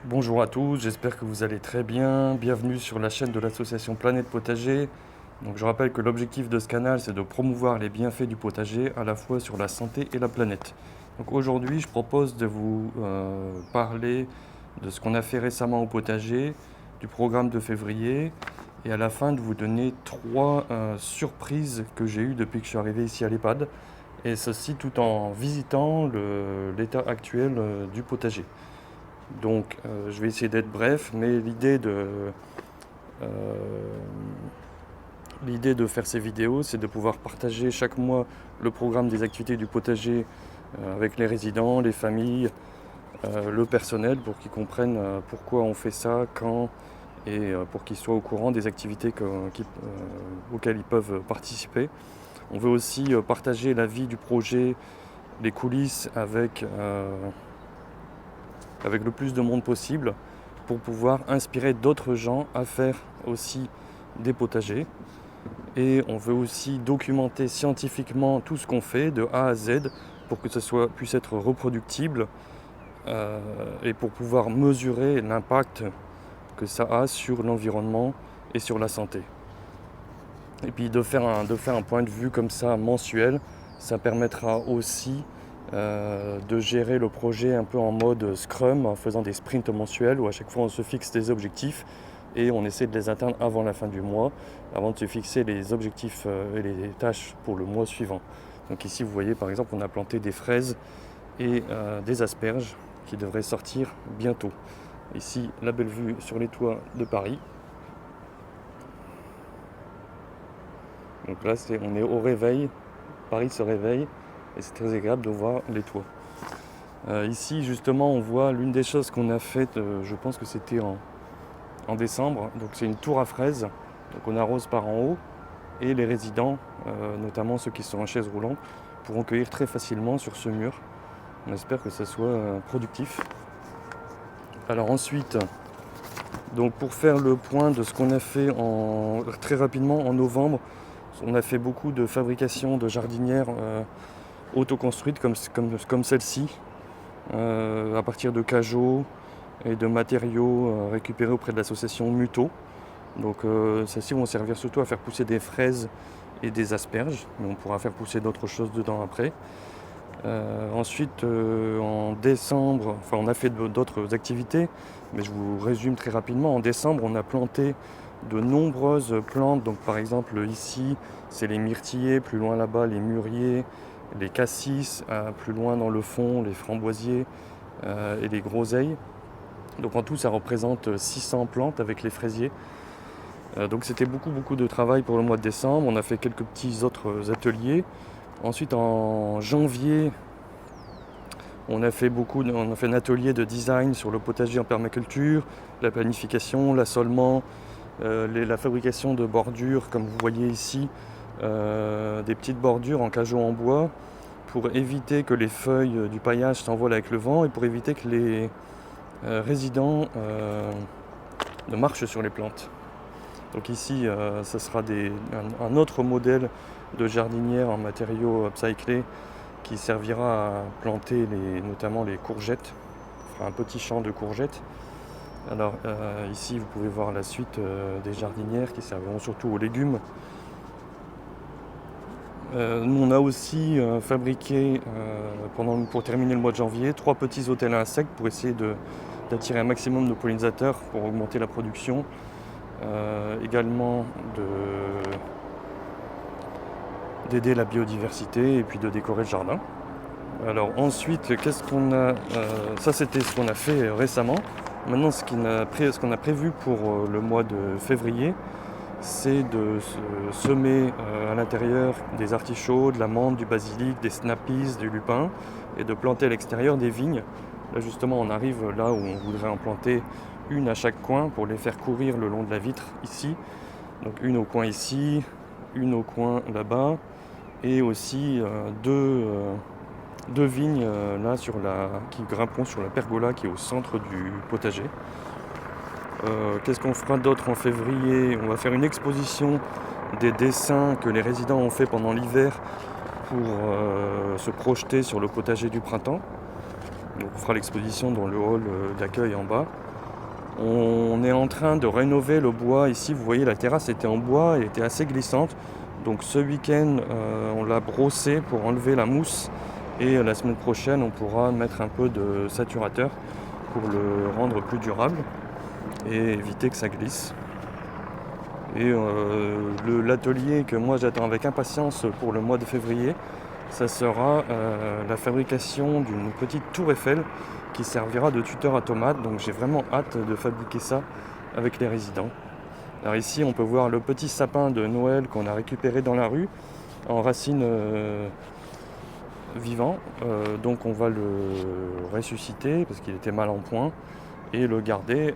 Bonjour à tous, j'espère que vous allez très bien. Bienvenue sur la chaîne de l'association Planète Potager. Donc, je rappelle que l'objectif de ce canal, c'est de promouvoir les bienfaits du potager à la fois sur la santé et la planète. Donc aujourd'hui, je propose de vous parler de ce qu'on a fait récemment au potager, du programme de février, et à la fin de vous donner trois surprises que j'ai eues depuis que je suis arrivé ici à l'EHPAD, et ceci tout en visitant l'état actuel du potager. Donc, je vais essayer d'être bref, mais euh, l'idée de faire ces vidéos, c'est de pouvoir partager chaque mois le programme des activités du potager avec les résidents, les familles, le personnel, pour qu'ils comprennent pourquoi on fait ça, quand, et pour qu'ils soient au courant des activités auxquelles ils peuvent participer. On veut aussi partager la vie du projet, les coulisses avec le plus de monde possible pour pouvoir inspirer d'autres gens à faire aussi des potagers. Et on veut aussi documenter scientifiquement tout ce qu'on fait de A à Z pour que puisse être reproductible et pour pouvoir mesurer l'impact que ça a sur l'environnement et sur la santé. Et puis de faire un point de vue comme ça mensuel, ça permettra aussi de gérer le projet un peu en mode Scrum, en faisant des sprints mensuels où à chaque fois on se fixe des objectifs et on essaie de les atteindre avant la fin du mois, avant de se fixer les objectifs et les tâches pour le mois suivant. Donc ici vous voyez par exemple on a planté des fraises et des asperges qui devraient sortir bientôt. Ici la belle vue sur les toits de Paris. Donc là on est au réveil, Paris se réveille et c'est très agréable de voir les toits. Ici justement on voit l'une des choses qu'on a faites, je pense que c'était en décembre, donc c'est une tour à fraises, donc on arrose par en haut et les résidents, notamment ceux qui sont en chaise roulante, pourront cueillir très facilement sur ce mur. On espère que ça soit productif. Alors ensuite, donc pour faire le point de ce qu'on a fait très rapidement en novembre, on a fait beaucoup de fabrication de jardinières autoconstruites comme celle-ci, à partir de cajots et de matériaux récupérés auprès de l'association Muto. Donc celles-ci vont servir surtout à faire pousser des fraises et des asperges, mais on pourra faire pousser d'autres choses dedans après. Ensuite, en décembre, on a fait d'autres activités, mais je vous résume très rapidement. En décembre, on a planté de nombreuses plantes. Donc par exemple ici, c'est les myrtillers, plus loin là-bas, les mûriers, les cassis, plus loin dans le fond, les framboisiers et les groseilles. Donc en tout, ça représente 600 plantes avec les fraisiers. Donc c'était beaucoup de travail pour le mois de décembre. On a fait quelques petits autres ateliers. Ensuite en janvier, on a fait un atelier de design sur le potager en permaculture, la planification, l'assolement, la fabrication de bordures, comme vous voyez ici, des petites bordures en cageot en bois pour éviter que les feuilles du paillage s'envolent avec le vent et pour éviter que les résidents ne marchent sur les plantes. Donc ici, ce sera un autre modèle de jardinière en matériaux upcyclés qui servira à planter notamment les courgettes. On fera un petit champ de courgettes. Alors ici, vous pouvez voir la suite des jardinières qui serviront surtout aux légumes. Nous, on a aussi fabriqué, pour terminer le mois de janvier, 3 petits hôtels à insectes pour essayer d'attirer un maximum de pollinisateurs pour augmenter la production. Également d'aider la biodiversité et puis de décorer le jardin. Alors ensuite, qu'est-ce qu'on a ça c'était ce qu'on a fait récemment. Maintenant ce qu'on a prévu pour le mois de février, c'est de semer à l'intérieur des artichauts, de la menthe, du basilic, des snappies, du lupin et de planter à l'extérieur des vignes. Là justement on arrive là où on voudrait en planter une à chaque coin pour les faire courir le long de la vitre ici. Donc une au coin ici, une au coin là-bas et aussi deux vignes là qui grimperont sur la pergola qui est au centre du potager. Qu'est-ce qu'on fera d'autre en février? On va faire une exposition des dessins que les résidents ont fait pendant l'hiver pour se projeter sur le potager du printemps. Donc on fera l'exposition dans le hall d'accueil en bas. On est en train de rénover le bois. Ici, vous voyez, la terrasse était en bois, elle était assez glissante. Donc ce week-end, on l'a brossé pour enlever la mousse. Et la semaine prochaine, on pourra mettre un peu de saturateur pour le rendre plus durable et éviter que ça glisse. Et l'atelier que moi j'attends avec impatience pour le mois de février, ça sera la fabrication d'une petite tour Eiffel qui servira de tuteur à tomates. Donc j'ai vraiment hâte de fabriquer ça avec les résidents. Alors ici on peut voir le petit sapin de Noël qu'on a récupéré dans la rue en racines vivant. Donc on va le ressusciter parce qu'il était mal en point et le garder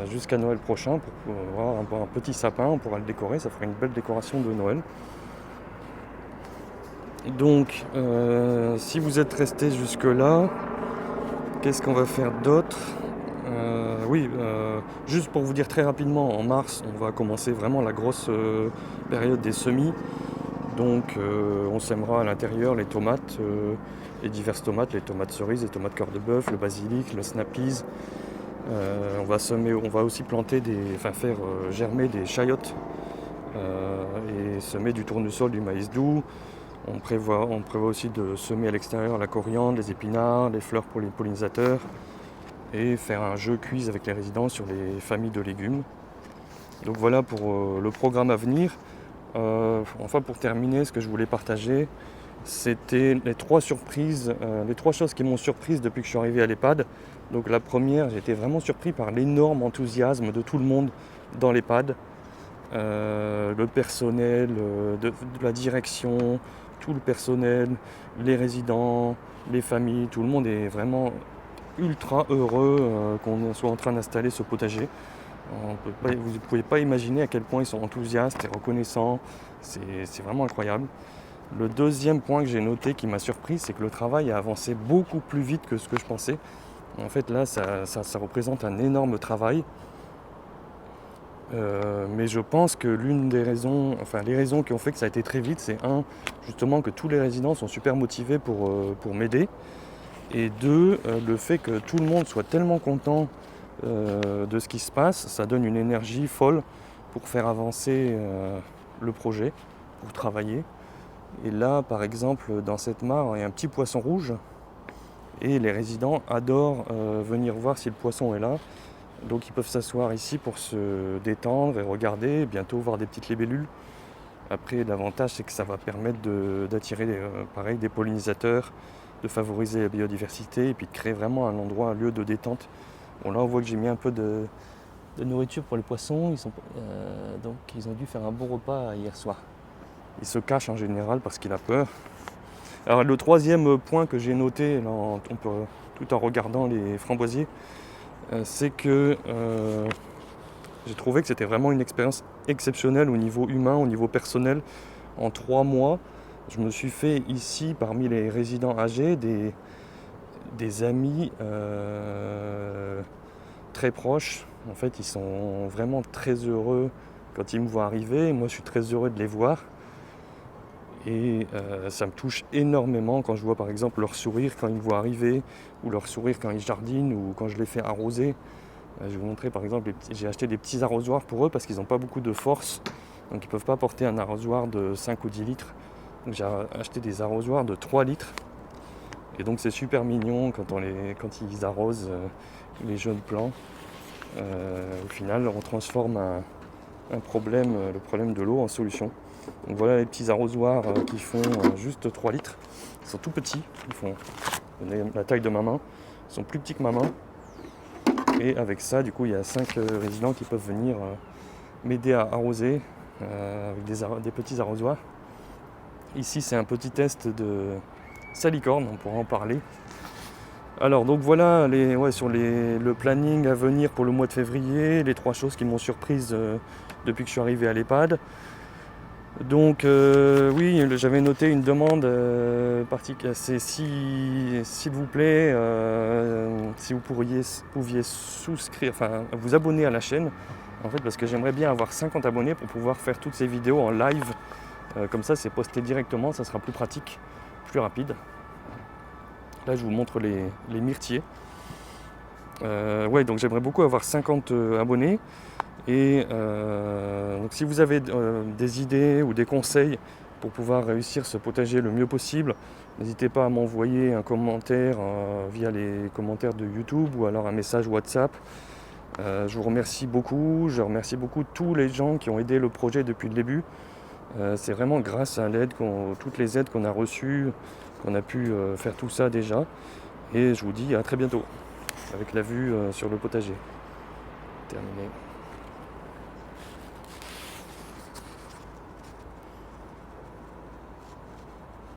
jusqu'à Noël prochain pour avoir un petit sapin. On pourra le décorer, ça fera une belle décoration de Noël. Donc si vous êtes resté jusque là, qu'est-ce qu'on va faire d'autre? Juste pour vous dire très rapidement, en mars on va commencer vraiment la grosse période des semis. Donc on sèmera à l'intérieur les tomates, les diverses tomates, les tomates cerises, les tomates cœur de bœuf, le basilic, le snap peas. On va aussi faire germer des chayotes et semer du tournesol, du maïs doux. On prévoit aussi de semer à l'extérieur la coriandre, les épinards, les fleurs pour les pollinisateurs et faire un jeu quiz avec les résidents sur les familles de légumes. Donc voilà pour le programme à venir. Pour terminer, ce que je voulais partager, c'était les 3 surprises, les 3 choses qui m'ont surprise depuis que je suis arrivé à l'EHPAD. Donc la première, j'ai été vraiment surpris par l'énorme enthousiasme de tout le monde dans l'EHPAD. Le personnel, de la direction, tout le personnel, les résidents, les familles, tout le monde est vraiment ultra heureux qu'on soit en train d'installer ce potager. Vous ne pouvez pas imaginer à quel point ils sont enthousiastes et reconnaissants, c'est vraiment incroyable. Le deuxième point que j'ai noté qui m'a surpris, c'est que le travail a avancé beaucoup plus vite que ce que je pensais. En fait là, ça représente un énorme travail. Mais je pense que les raisons qui ont fait que ça a été très vite, c'est justement que tous les résidents sont super motivés pour m'aider. Et 2, le fait que tout le monde soit tellement content de ce qui se passe, ça donne une énergie folle pour faire avancer le projet, pour travailler. Et là, par exemple, dans cette mare, il y a un petit poisson rouge. Et les résidents adorent venir voir si le poisson est là. Donc ils peuvent s'asseoir ici pour se détendre et regarder, bientôt voir des petites libellules. Après, l'avantage, c'est que ça va permettre d'attirer des pollinisateurs, de favoriser la biodiversité et puis de créer vraiment un lieu de détente. Bon, là, on voit que j'ai mis un peu de nourriture pour les poissons. Donc ils ont dû faire un bon repas hier soir. Il se cache en général parce qu'il a peur. Alors le troisième point que j'ai noté, tout en regardant les framboisiers, c'est que j'ai trouvé que c'était vraiment une expérience exceptionnelle au niveau humain, au niveau personnel. En 3 mois, je me suis fait ici, parmi les résidents âgés, des amis très proches. En fait, ils sont vraiment très heureux quand ils me voient arriver. Moi, je suis très heureux de les voir. Et ça me touche énormément quand je vois par exemple leur sourire quand ils me voient arriver, ou leur sourire quand ils jardinent, ou quand je les fais arroser. Je vais vous montrer par exemple, j'ai acheté des petits arrosoirs pour eux parce qu'ils n'ont pas beaucoup de force. Donc ils ne peuvent pas porter un arrosoir de 5 ou 10 litres. Donc j'ai acheté des arrosoirs de 3 litres. Et donc c'est super mignon quand ils arrosent les jeunes plants. Au final, on transforme le problème de l'eau en solution. Donc voilà les petits arrosoirs qui font juste 3 litres. Ils sont tout petits, ils font la taille de ma main. Ils sont plus petits que ma main. Et avec ça, du coup, il y a 5 résidents qui peuvent venir m'aider à arroser avec des petits arrosoirs. Ici, c'est un petit test de salicorne, on pourra en parler. Alors, donc voilà sur le planning à venir pour le mois de février, les 3 choses qui m'ont surprise depuis que je suis arrivé à l'EHPAD. Donc j'avais noté une demande particulière, c'est s'il vous plaît, si vous pouviez souscrire, vous abonner à la chaîne, en fait, parce que j'aimerais bien avoir 50 abonnés pour pouvoir faire toutes ces vidéos en live, comme ça c'est posté directement, ça sera plus pratique, plus rapide. Là je vous montre les myrtilliers. Ouais, donc j'aimerais beaucoup avoir 50 abonnés. Et donc si vous avez des idées ou des conseils pour pouvoir réussir ce potager le mieux possible, n'hésitez pas à m'envoyer un commentaire via les commentaires de YouTube ou alors un message WhatsApp. Je vous remercie beaucoup, je remercie beaucoup tous les gens qui ont aidé le projet depuis le début. C'est vraiment grâce à toutes les aides qu'on a reçues, qu'on a pu faire tout ça déjà. Et je vous dis à très bientôt avec la vue sur le potager. Terminé.